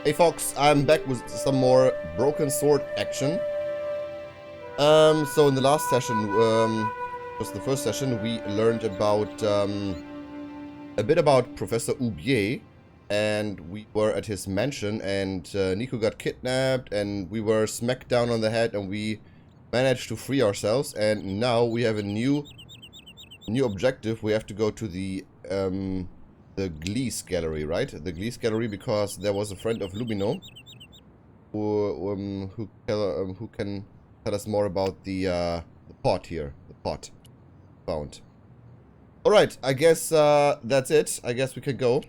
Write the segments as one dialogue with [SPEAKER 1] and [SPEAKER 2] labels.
[SPEAKER 1] Hey folks, I'm back with some more broken sword action. So in the last session, was the first session, we learned about a bit about Professor Oubier, and we were at his mansion, and Nico got kidnapped, and we were smacked down on the head, and we managed to free ourselves. And now we have a new objective. We have to go to the Gliese gallery, right? The Gliese gallery, because there was a friend of Lumino who can tell us more about the pot here. The pot found. All right, I guess that's it. I guess we can go.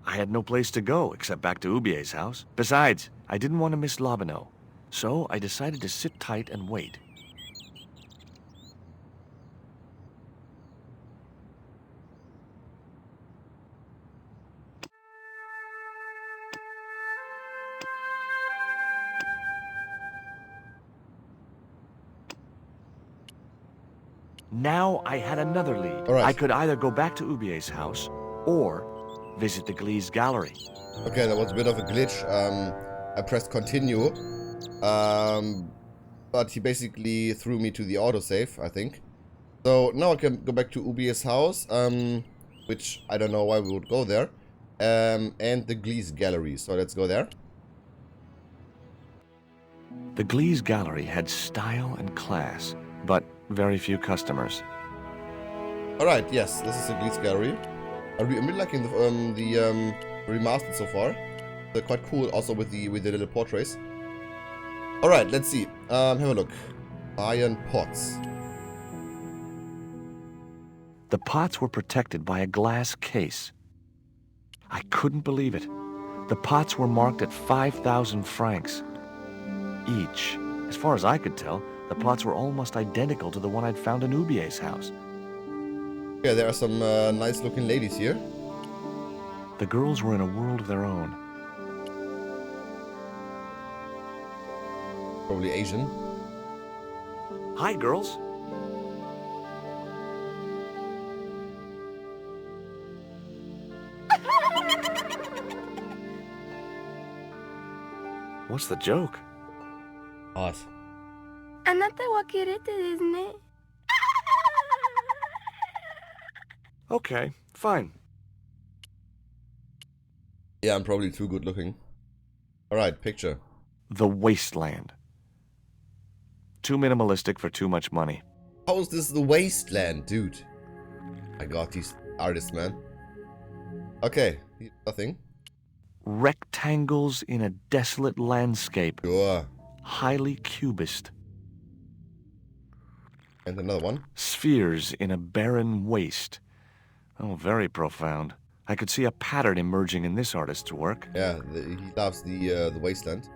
[SPEAKER 2] I had no place to go except back to Oubier's house. Besides, I didn't want to miss Labino, so I decided to sit tight and wait. Now I had another lead.
[SPEAKER 1] All right.
[SPEAKER 2] I could either go back to Oubier's house or visit the Gliese gallery.
[SPEAKER 1] Okay, that was a bit of a glitch. I pressed continue, but he basically threw me to the autosave, I think. So now I can go back to Oubier's house, which I don't know why we would go there, and the Gliese gallery. So let's go there.
[SPEAKER 2] The Gliese gallery had style and class, but very few customers.
[SPEAKER 1] All right, yes, this is the Gliese gallery. I'm really liking the remastered so far. They're quite cool, also with the little portraits. All right, let's see. Have a look. Iron pots.
[SPEAKER 2] The pots were protected by a glass case. I couldn't believe it. The pots were marked at 5,000 francs each. As far as I could tell, the pots were almost identical to the one I'd found in Oubier's house.
[SPEAKER 1] Yeah, there are some nice-looking ladies here.
[SPEAKER 2] The girls were in a world of their own.
[SPEAKER 1] Probably Asian.
[SPEAKER 2] Hi, girls. What's the joke?
[SPEAKER 1] Hot.
[SPEAKER 3] あなたはキレてですね。
[SPEAKER 2] Okay, fine.
[SPEAKER 1] Yeah, I'm probably too good looking. Alright, picture.
[SPEAKER 2] The wasteland. Too minimalistic for too much money.
[SPEAKER 1] How is this the wasteland, dude? I got these artists, man. Okay, nothing.
[SPEAKER 2] Rectangles in a desolate landscape.
[SPEAKER 1] Sure.
[SPEAKER 2] Highly cubist.
[SPEAKER 1] And another one.
[SPEAKER 2] Spheres in a barren waste. Oh, very profound. I could see a pattern emerging in this artist's work.
[SPEAKER 1] Yeah, he loves the wasteland,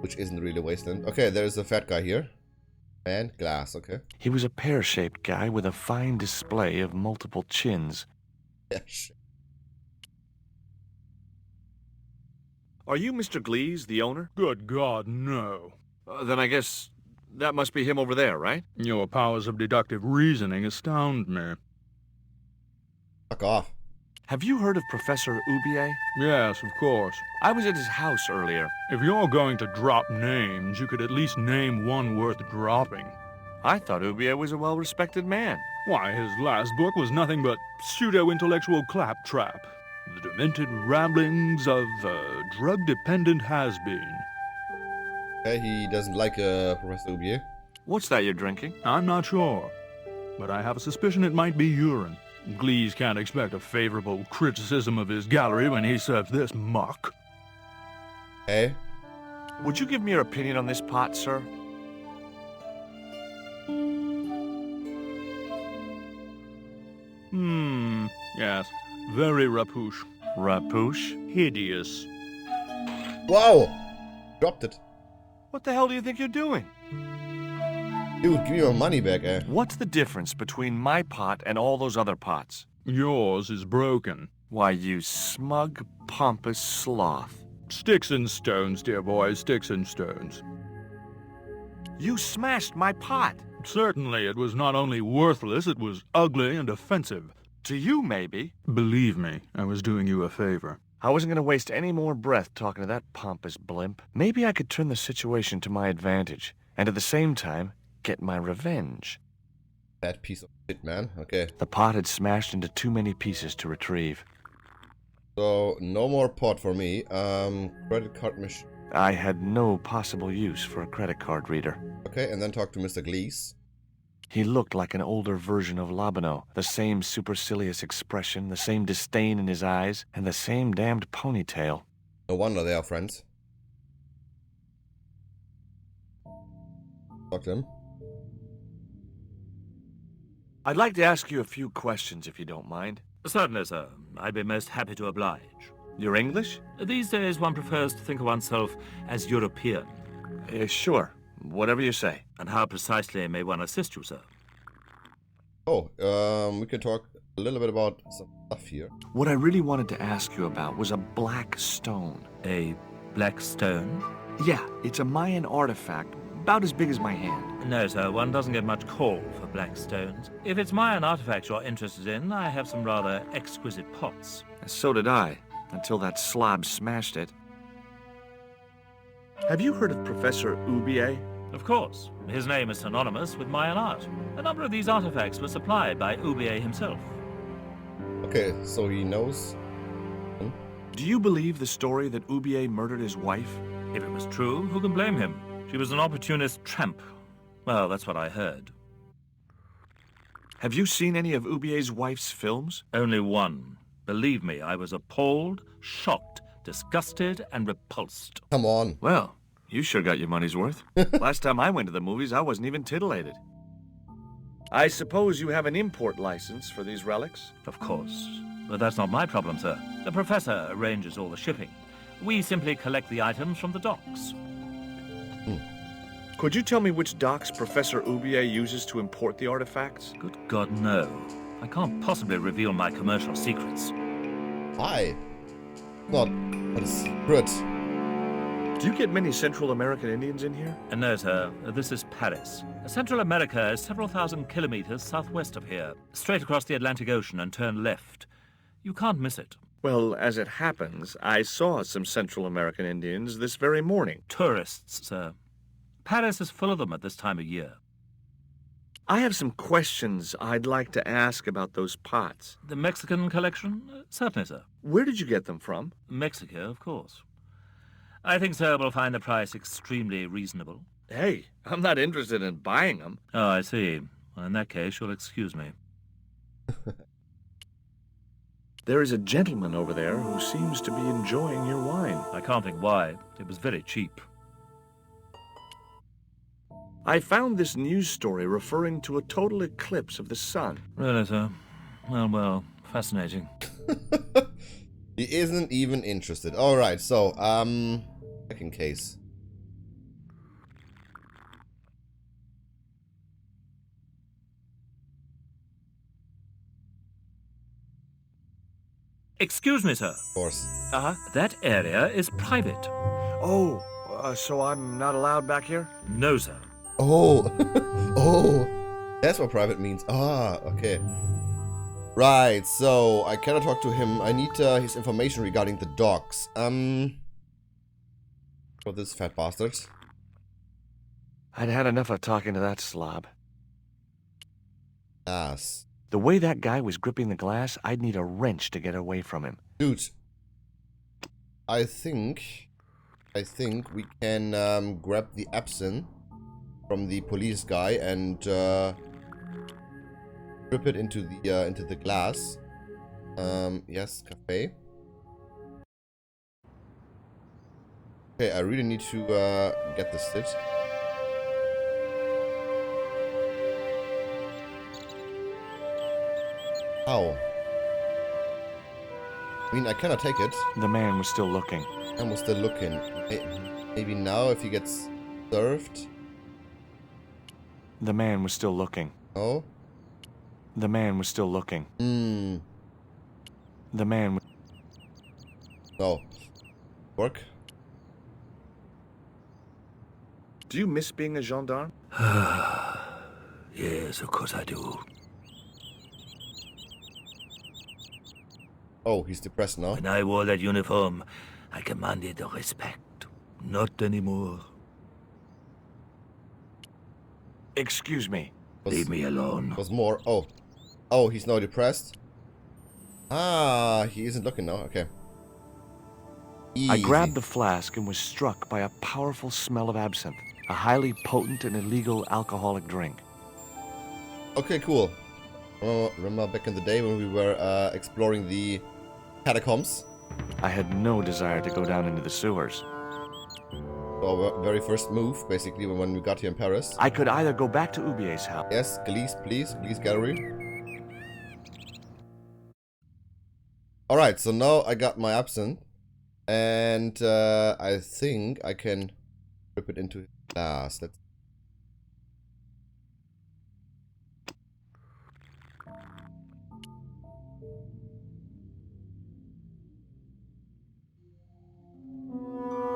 [SPEAKER 1] which isn't really a wasteland. Okay, there's a fat guy here. And glass, okay.
[SPEAKER 2] He was a pear-shaped guy with a fine display of multiple chins.
[SPEAKER 1] Yeah, shit.
[SPEAKER 2] Are you Mr. Gliese, the owner?
[SPEAKER 4] Good God, no.
[SPEAKER 2] Then I guess that must be him over there, right?
[SPEAKER 4] Your powers of deductive reasoning astound me.
[SPEAKER 1] Fuck off.
[SPEAKER 2] Have you heard of Professor Oubier?
[SPEAKER 4] Yes, of course.
[SPEAKER 2] I was at his house earlier.
[SPEAKER 4] If you're going to drop names, you could at least name one worth dropping.
[SPEAKER 2] I thought Oubier was a well-respected man.
[SPEAKER 4] Why, his last book was nothing but pseudo-intellectual claptrap. The demented ramblings of a drug-dependent has-been.
[SPEAKER 1] Okay, he doesn't like Professor Oubier.
[SPEAKER 2] What's that you're drinking?
[SPEAKER 4] I'm not sure, but I have a suspicion it might be urine. Gliese can't expect a favorable criticism of his gallery when he serves this muck.
[SPEAKER 1] Hey?
[SPEAKER 2] Would you give me your opinion on this pot, sir?
[SPEAKER 4] Yes. Very rapouche.
[SPEAKER 2] Rapouche?
[SPEAKER 4] Hideous.
[SPEAKER 1] Wow! Dropped it.
[SPEAKER 2] What the hell do you think you're doing?
[SPEAKER 1] Dude, give me my money back, eh?
[SPEAKER 2] What's the difference between my pot and all those other pots?
[SPEAKER 4] Yours is broken.
[SPEAKER 2] Why, you smug, pompous sloth.
[SPEAKER 4] Sticks and stones, dear boy, sticks and stones.
[SPEAKER 2] You smashed my pot.
[SPEAKER 4] Certainly, it was not only worthless, it was ugly and offensive.
[SPEAKER 2] To you, maybe.
[SPEAKER 4] Believe me, I was doing you a favor.
[SPEAKER 2] I wasn't going to waste any more breath talking to that pompous blimp. Maybe I could turn the situation to my advantage, and at the same time, get my revenge.
[SPEAKER 1] Bad piece of shit, man. Okay.
[SPEAKER 2] The pot had smashed into too many pieces to retrieve.
[SPEAKER 1] So, no more pot for me. Credit card mission.
[SPEAKER 2] I had no possible use for a credit card reader.
[SPEAKER 1] Okay, and then talk to Mr. Glees.
[SPEAKER 2] He looked like an older version of Labano. The same supercilious expression, the same disdain in his eyes, and the same damned ponytail.
[SPEAKER 1] No wonder they are friends. Talk to him.
[SPEAKER 2] I'd like to ask you a few questions, if you don't mind.
[SPEAKER 5] Certainly, sir. I'd be most happy to oblige.
[SPEAKER 2] You're English?
[SPEAKER 5] These days, one prefers to think of oneself as European.
[SPEAKER 2] Sure. Whatever you say.
[SPEAKER 5] And how precisely may one assist you, sir?
[SPEAKER 1] Oh, we can talk a little bit about some stuff here.
[SPEAKER 2] What I really wanted to ask you about was a black stone.
[SPEAKER 5] A black stone?
[SPEAKER 2] Yeah, it's a Mayan artifact, about as big as my hand.
[SPEAKER 5] No, sir, one doesn't get much call for black stones. If it's Mayan artifacts you're interested in, I have some rather exquisite pots.
[SPEAKER 2] So did I, until that slob smashed it. Have you heard of Professor Oubier?
[SPEAKER 5] Of course. His name is synonymous with Mayan art. A number of these artifacts were supplied by Oubier himself.
[SPEAKER 1] Okay, so he knows.
[SPEAKER 2] Do you believe the story that Oubier murdered his wife?
[SPEAKER 5] If it was true, who can blame him? She was an opportunist tramp. Well, that's what I heard.
[SPEAKER 2] Have you seen any of Oubier's wife's films?
[SPEAKER 5] Only one. Believe me, I was appalled, shocked, disgusted, and repulsed.
[SPEAKER 1] Come on.
[SPEAKER 2] Well, you sure got your money's worth. Last time I went to the movies, I wasn't even titillated. I suppose you have an import license for these relics?
[SPEAKER 5] Of course. But that's not my problem, sir. The professor arranges all the shipping. We simply collect the items from the docks.
[SPEAKER 2] Could you tell me which docks Professor Oubier uses to import the artifacts?
[SPEAKER 5] Good God, no. I can't possibly reveal my commercial secrets.
[SPEAKER 1] Why? Not a secret.
[SPEAKER 2] Do you get many Central American Indians in here?
[SPEAKER 5] No, sir. This is Paris. Central America is several thousand kilometers southwest of here. Straight across the Atlantic Ocean and turn left. You can't miss it.
[SPEAKER 2] Well, as it happens, I saw some Central American Indians this very morning.
[SPEAKER 5] Tourists, sir. Paris is full of them at this time of year.
[SPEAKER 2] I have some questions I'd like to ask about those pots.
[SPEAKER 5] The Mexican collection? Certainly, sir.
[SPEAKER 2] Where did you get them from?
[SPEAKER 5] Mexico, of course. I think sir will find the price extremely reasonable.
[SPEAKER 2] Hey, I'm not interested in buying them.
[SPEAKER 5] Oh, I see. Well, in that case, you'll excuse me.
[SPEAKER 2] There is a gentleman over there who seems to be enjoying your wine.
[SPEAKER 5] I can't think why. It was very cheap.
[SPEAKER 2] I found this news story referring to a total eclipse of the sun.
[SPEAKER 5] Really, sir? Well, fascinating.
[SPEAKER 1] He isn't even interested. Alright, so, second case.
[SPEAKER 5] Excuse me, sir.
[SPEAKER 1] Of course.
[SPEAKER 5] That area is private.
[SPEAKER 2] Oh, so I'm not allowed back here?
[SPEAKER 5] No, sir.
[SPEAKER 1] Oh, oh, that's what private means. Ah, okay. Right, so I cannot talk to him. I need his information regarding the dogs. For this fat bastard.
[SPEAKER 2] I'd had enough of talking to that slob.
[SPEAKER 1] Yes.
[SPEAKER 2] The way that guy was gripping the glass, I'd need a wrench to get away from him.
[SPEAKER 1] Dude, I think we can grab the absinthe from the police guy and drip it into the glass. Yes, cafe. Okay, I really need to get this stitch. How? I mean, I cannot take it.
[SPEAKER 2] The man was still looking.
[SPEAKER 1] And was still looking. Maybe now if he gets served.
[SPEAKER 2] The man was still looking.
[SPEAKER 1] Oh?
[SPEAKER 2] The man was still looking. The man...
[SPEAKER 1] No. Work?
[SPEAKER 2] Do you miss being a gendarme?
[SPEAKER 5] Yes, of course I do.
[SPEAKER 1] Oh, he's depressed now.
[SPEAKER 5] When I wore that uniform, I commanded respect. Not anymore.
[SPEAKER 2] Excuse me.
[SPEAKER 5] Leave me alone.
[SPEAKER 1] Was more. Oh. Oh, he's now depressed. Ah, he isn't looking now. Okay. Easy.
[SPEAKER 2] I grabbed the flask and was struck by a powerful smell of absinthe, a highly potent and illegal alcoholic drink.
[SPEAKER 1] Okay, cool. Remember back in the day when we were exploring the catacombs?
[SPEAKER 2] I had no desire to go down into the sewers.
[SPEAKER 1] Our very first move, basically, when we got here in Paris.
[SPEAKER 2] I could either go back to Oubier's house.
[SPEAKER 1] Yes, please, gallery. Alright, so now I got my absinthe. And I think I can rip it into glass. Let's.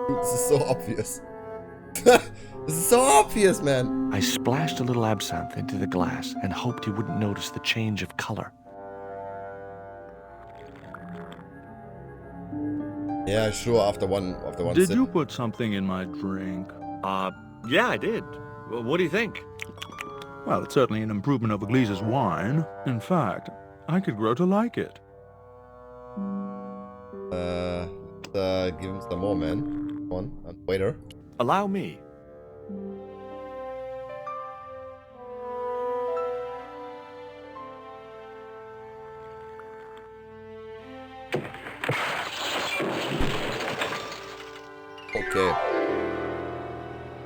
[SPEAKER 1] This is so obvious. This is so obvious, man.
[SPEAKER 2] I splashed a little absinthe into the glass and hoped he wouldn't notice the change of color.
[SPEAKER 1] Yeah, sure. After one
[SPEAKER 4] Did
[SPEAKER 1] sip.
[SPEAKER 4] you put something in my drink?
[SPEAKER 2] Yeah, I did. Well, what do you think?
[SPEAKER 4] Well, it's certainly an improvement over Gleese's wine. In fact, I could grow to like it.
[SPEAKER 1] Give him some more, man. Come on, waiter.
[SPEAKER 2] Allow me.
[SPEAKER 1] Okay.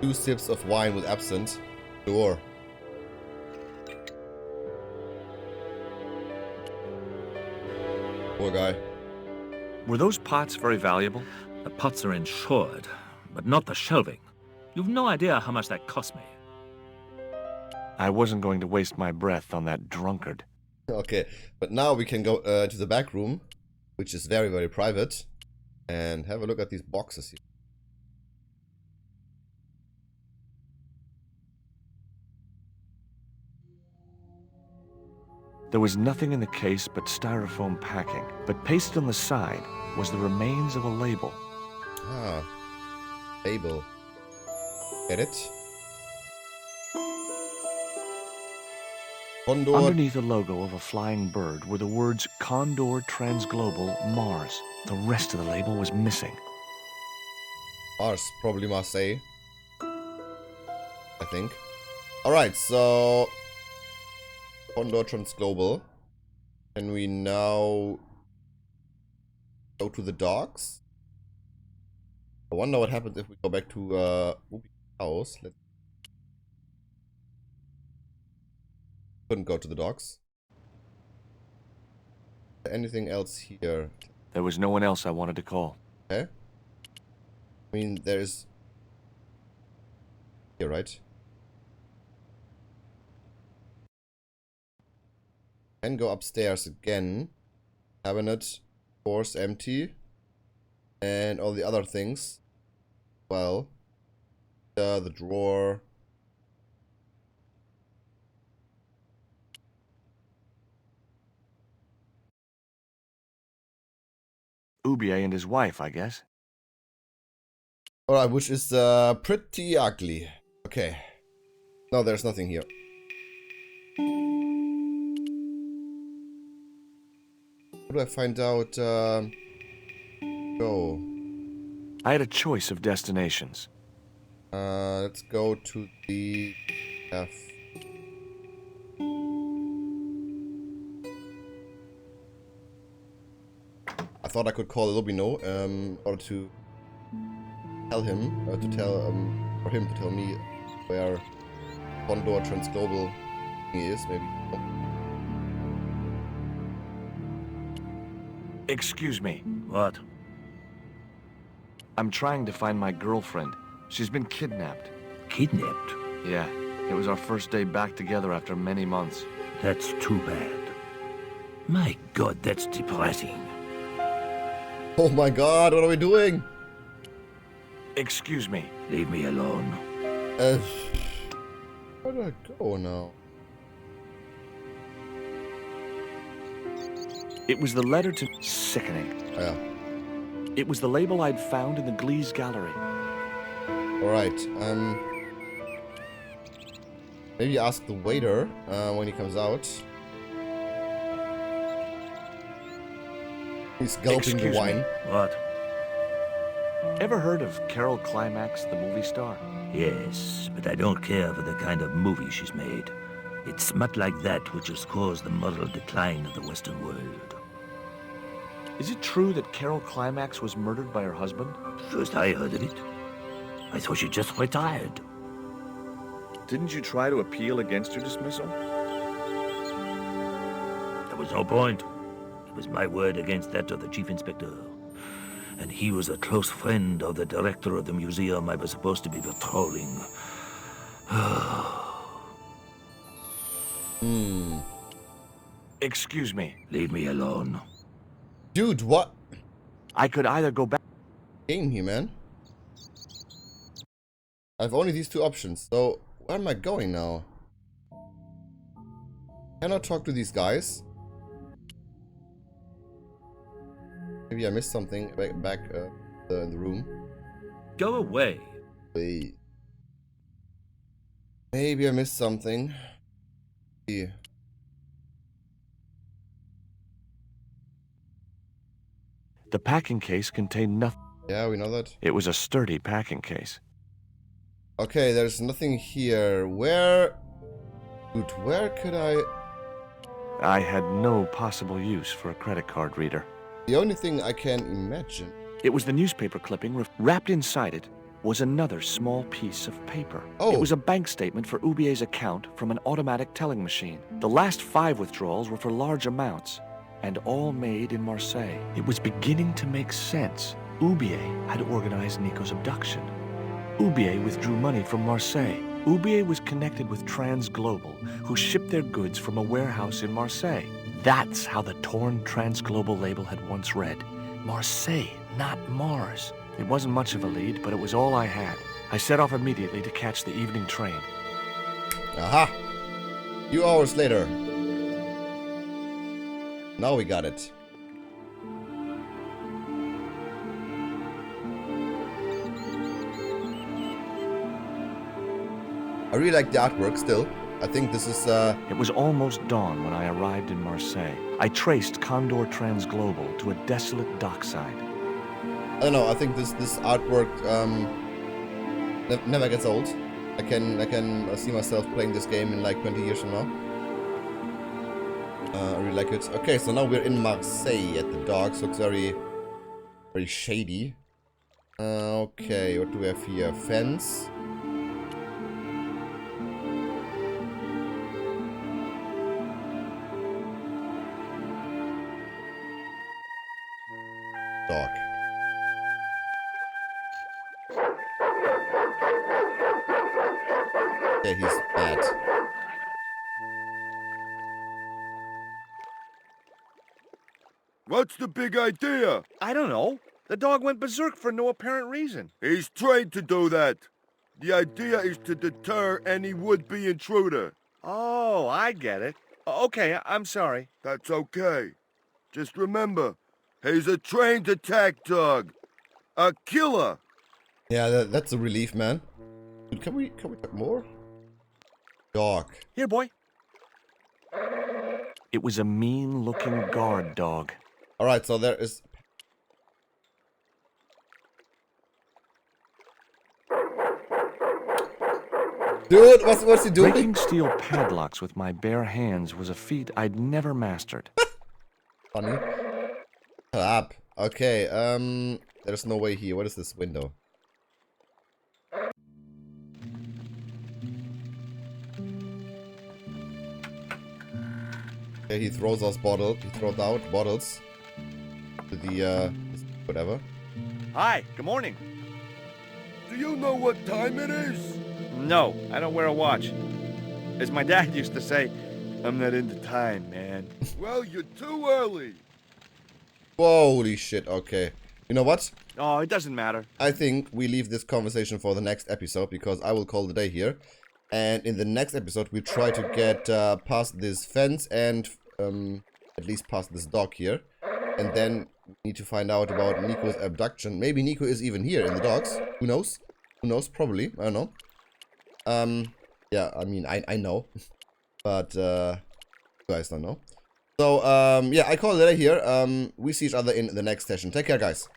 [SPEAKER 1] 2 sips of wine with absinthe. Sure. Poor guy.
[SPEAKER 2] Were those pots very valuable?
[SPEAKER 5] The pots are insured, but not the shelving. You've no idea how much that cost me.
[SPEAKER 2] I wasn't going to waste my breath on that drunkard.
[SPEAKER 1] Okay, but now we can go to the back room, which is very, very private, and have a look at these boxes here.
[SPEAKER 2] There was nothing in the case but styrofoam packing, but pasted on the side was the remains of a label.
[SPEAKER 1] Ah, label. Get it? Condor.
[SPEAKER 2] Underneath the logo of a flying bird were the words Condor Transglobal Mars. The rest of the label was missing.
[SPEAKER 1] Mars, probably Marseille. I think. Alright, so Condor Transglobal. Can we now go to the docks? I wonder what happens if we go back to Oubier's house. Let's. Couldn't go to the docks. Anything else here?
[SPEAKER 2] There was no one else I wanted to call.
[SPEAKER 1] Okay. I mean, there's. Here, right? Can go upstairs again. Cabinet, of course, empty. And all the other things. Well. The drawer.
[SPEAKER 2] Oubier and his wife, I guess.
[SPEAKER 1] Alright, which is pretty ugly. Okay. No, there's nothing here. How do I find out? Go.
[SPEAKER 2] I had a choice of destinations.
[SPEAKER 1] Let's go to the F. I thought I could call Lubino in order to tell him, for him to tell me where Condor Transglobal is, maybe. Oh.
[SPEAKER 2] Excuse me.
[SPEAKER 5] What?
[SPEAKER 2] I'm trying to find my girlfriend. She's been kidnapped.
[SPEAKER 5] Kidnapped?
[SPEAKER 2] Yeah, it was our first day back together after many months.
[SPEAKER 5] That's too bad. My God, that's depressing.
[SPEAKER 1] Oh my God, what are we doing?
[SPEAKER 2] Excuse me.
[SPEAKER 5] Leave me alone.
[SPEAKER 1] Where do I go now?
[SPEAKER 2] It was the letter to sickening.
[SPEAKER 1] Yeah.
[SPEAKER 2] It was the label I'd found in the Glee's gallery.
[SPEAKER 1] Alright, maybe ask the waiter when he comes out. He's gulping the wine.
[SPEAKER 5] What?
[SPEAKER 2] Ever heard of Carol Climax, the movie star?
[SPEAKER 5] Yes, but I don't care for the kind of movie she's made. It's smut like that which has caused the moral decline of the Western world.
[SPEAKER 2] Is it true that Carol Climax was murdered by her husband?
[SPEAKER 5] First I heard of it. I thought she just retired.
[SPEAKER 2] Didn't you try to appeal against her dismissal?
[SPEAKER 5] There was no point. It was my word against that of the chief inspector. And he was a close friend of the director of the museum I was supposed to be patrolling.
[SPEAKER 2] Excuse me.
[SPEAKER 5] Leave me alone.
[SPEAKER 1] Dude, what?
[SPEAKER 2] I could either go back...
[SPEAKER 1] Game here, man. I have only these two options, so where am I going now? Can I talk to these guys? Maybe I missed something back in the room.
[SPEAKER 5] Go away.
[SPEAKER 1] Wait. Maybe I missed something. Yeah.
[SPEAKER 2] The packing case contained nothing.
[SPEAKER 1] Yeah, we know that.
[SPEAKER 2] It was a sturdy packing case.
[SPEAKER 1] Okay, there's nothing here. Where... Dude, where could I...
[SPEAKER 2] I had no possible use for a credit card reader.
[SPEAKER 1] The only thing I can imagine...
[SPEAKER 2] It was the newspaper clipping. Wrapped inside it was another small piece of paper.
[SPEAKER 1] Oh.
[SPEAKER 2] It was a bank statement for Oubier's account from an automatic telling machine. The last 5 withdrawals were for large amounts, and all made in Marseille. It was beginning to make sense. Oubier had organized Nico's abduction. Oubier withdrew money from Marseille. Oubier was connected with Transglobal, who shipped their goods from a warehouse in Marseille. That's how the torn Transglobal label had once read. Marseille, not Mars. It wasn't much of a lead, but it was all I had. I set off immediately to catch the evening train.
[SPEAKER 1] Aha! Few hours later. Now we got it. I really like the artwork still. I think this is
[SPEAKER 2] It was almost dawn when I arrived in Marseille. I traced Condor Transglobal to a desolate dockside.
[SPEAKER 1] I don't know, I think this artwork never gets old. I can see myself playing this game in like 20 years from now. I really like it. Okay, so now we're in Marseille at the docks. Looks very shady. Okay, what do we have here? Fence. Dog. Yeah, he's bad.
[SPEAKER 6] What's the big idea?
[SPEAKER 2] I don't know. The dog went berserk for no apparent reason.
[SPEAKER 6] He's trained to do that. The idea is to deter any would-be intruder.
[SPEAKER 2] Oh, I get it. Okay, I'm sorry.
[SPEAKER 6] That's okay. Just remember, he's a trained attack dog. A killer.
[SPEAKER 1] Yeah, that's a relief, man. Dude, can we talk more? Dog.
[SPEAKER 2] Here, boy. It was a mean-looking guard dog.
[SPEAKER 1] Alright, so there is... Dude, what's he doing?
[SPEAKER 2] Breaking steel padlocks with my bare hands was a feat I'd never mastered.
[SPEAKER 1] Funny. Shut up. Okay, there's no way here. What is this window? Okay, he throws us bottles. He throws out bottles to the whatever.
[SPEAKER 2] Hi, good morning.
[SPEAKER 6] Do you know what time it is?
[SPEAKER 2] No, I don't wear a watch. As my dad used to say, I'm not into time, man.
[SPEAKER 6] Well, you're too early.
[SPEAKER 1] Holy shit, okay. You know what?
[SPEAKER 2] Oh, it doesn't matter.
[SPEAKER 1] I think we leave this conversation for the next episode, because I will call the day here. And in the next episode, we try to get past this fence and at least past this dock here. And then we need to find out about Nico's abduction. Maybe Nico is even here in the docks. Who knows? Who knows? Probably. I don't know. Yeah, I mean, I know. But, you guys don't know. So, yeah, I call it a day here. We see each other in the next session. Take care, guys.